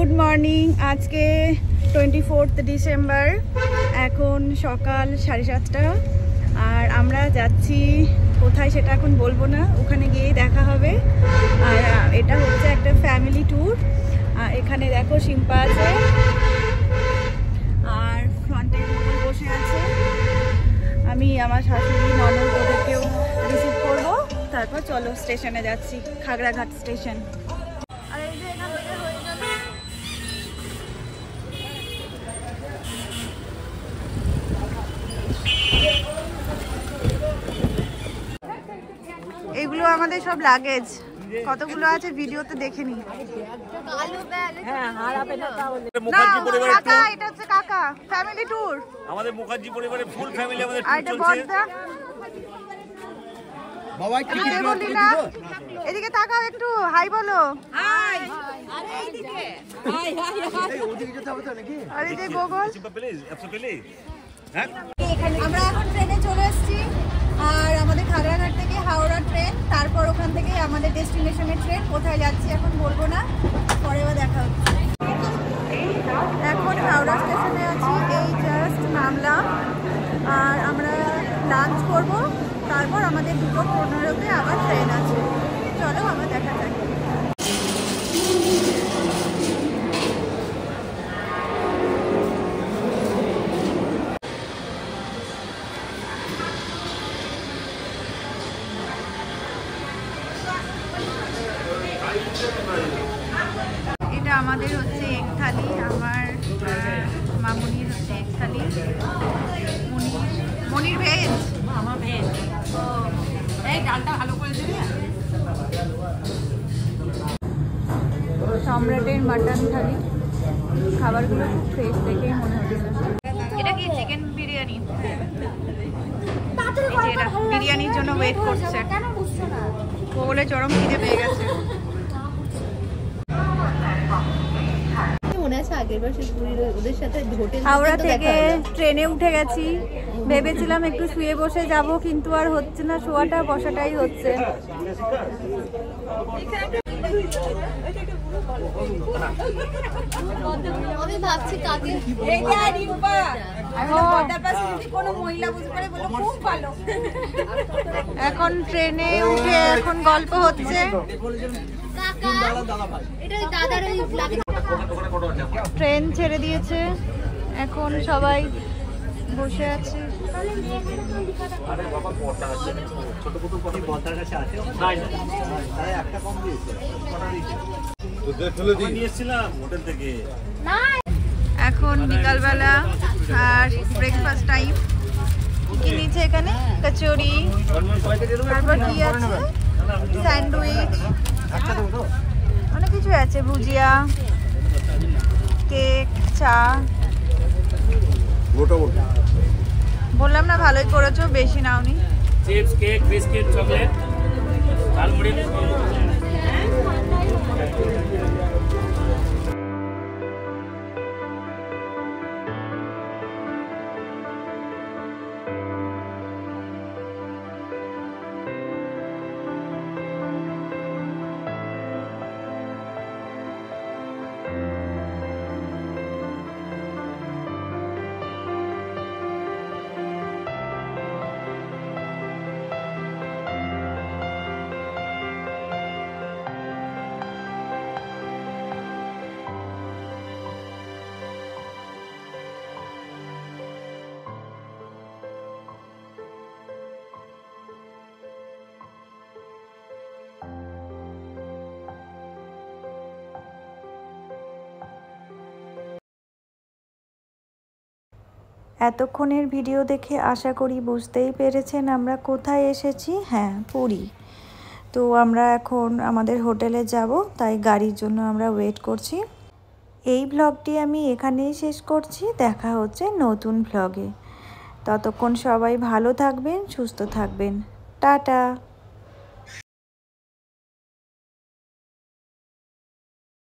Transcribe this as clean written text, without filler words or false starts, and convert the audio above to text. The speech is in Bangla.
Good morning. আজকে 24 ডিসেম্বর, এখন সকাল 7:30 আর আমরা যাচ্ছি কোথায় সেটা এখন বলবো না, ওখানে গিয়েই দেখা হবে। আর এটা হচ্ছে একটা ফ্যামিলি ট্যুর। এখানে দেখো শিম্পা আছে আর ফ্রন্টে বসে আছে। আমি আমার শাশুড়ি ননদ ওদেরকেও রিসিভ করবো, তারপর চলো স্টেশনে যাচ্ছি, খাগড়াঘাট স্টেশন। আর এই যে এখান থেকে হয়ে গেল এগুলো আমাদের সব লাগেজ, কতগুলো আছে ভিডিওতে দেখে নি। এটা হচ্ছে কাকা ফ্যামিলি ট্যুর, আমাদের মুখার্জি পরিবারের ফুল ফ্যামিলি আমাদের ট্যুর চলছে। বাবা কি বলি না, এদিকে তাকাও একটু, হাই বলো। হাই। আরে এইদিকে হাই হাই হাই, ওদিকে যেতে হবে তো নাকি? আরে যে গোগল প্লিজ অ্যাবসলিউটলি। হ্যাঁ, আমরা এখন ট্রেনে চলে এসেছি আর আমাদের খাগড়াঘাট থেকে হাওড়া ট্রেন, তারপর ওখান থেকে আমাদের ডেস্টিনেশনের ট্রেন। কোথায় যাচ্ছি এখন বলবো না, পরে দেখা হচ্ছে। এখন হাওড়া স্টেশনে আছি, এই জাস্ট নামলাম আর আমরা লাঞ্চ করব, তারপর আমাদের 2:15-তে আবার ট্রেন আছে। চলো আমরা দেখা যাক। এটা আমাদের হচ্ছে এক থালি, আমার মামুনির হচ্ছে এক থালি। মনির ভেজ, আমার ভেজ। এই ডালটা ভালো করে দিবি। সম্রাটের মাটন থালি, খাবারগুলো খুব ফ্রেশ দেখেই মনে হচ্ছে। এটা কি চিকেন বিরিয়ানি? বিরিয়ানির জন্য ওয়েট করছে, বলে চরম খিদে পেয়ে গেছে। হাওড়া থেকে ট্রেনে উঠে গেছি, ভেবেছিলাম একটু শুয়ে বসে যাব, কিন্তু আর হচ্ছে না, শোয়াটা বসাটাই হচ্ছে। আমি ভাবছি কাকে এখন ট্রেনে উঠে এখন গল্প হচ্ছে। ট্রেন ছেড়ে দিয়েছে, এখন সবাই বসে আছে। এখন বিকালবেলা আর ব্রেকফাস্ট টাইম। কি নিচে এখানে কচুরি, তারপর কি আছে স্যান্ডউইচ, অনেক কিছু আছে, ভুজিয়া, কেক, চা। বললাম না ভালোই করেছো, বেশি নাওনি। Chips, cake, biscuit, chocolate, jhalmuri. এতক্ষণের ভিডিও দেখে আশা করি বুঝতেই পেরেছেন আমরা কোথায় এসেছি। হ্যাঁ, পুরী। তো আমরা এখন আমাদের হোটেলে যাব, তাই গাড়ির জন্য আমরা ওয়েট করছি। এই ভ্লগটি আমি এখানেই শেষ করছি, দেখা হচ্ছে নতুন ভ্লগে। ততক্ষণ সবাই ভালো থাকবেন, সুস্থ থাকবেন। টাটা।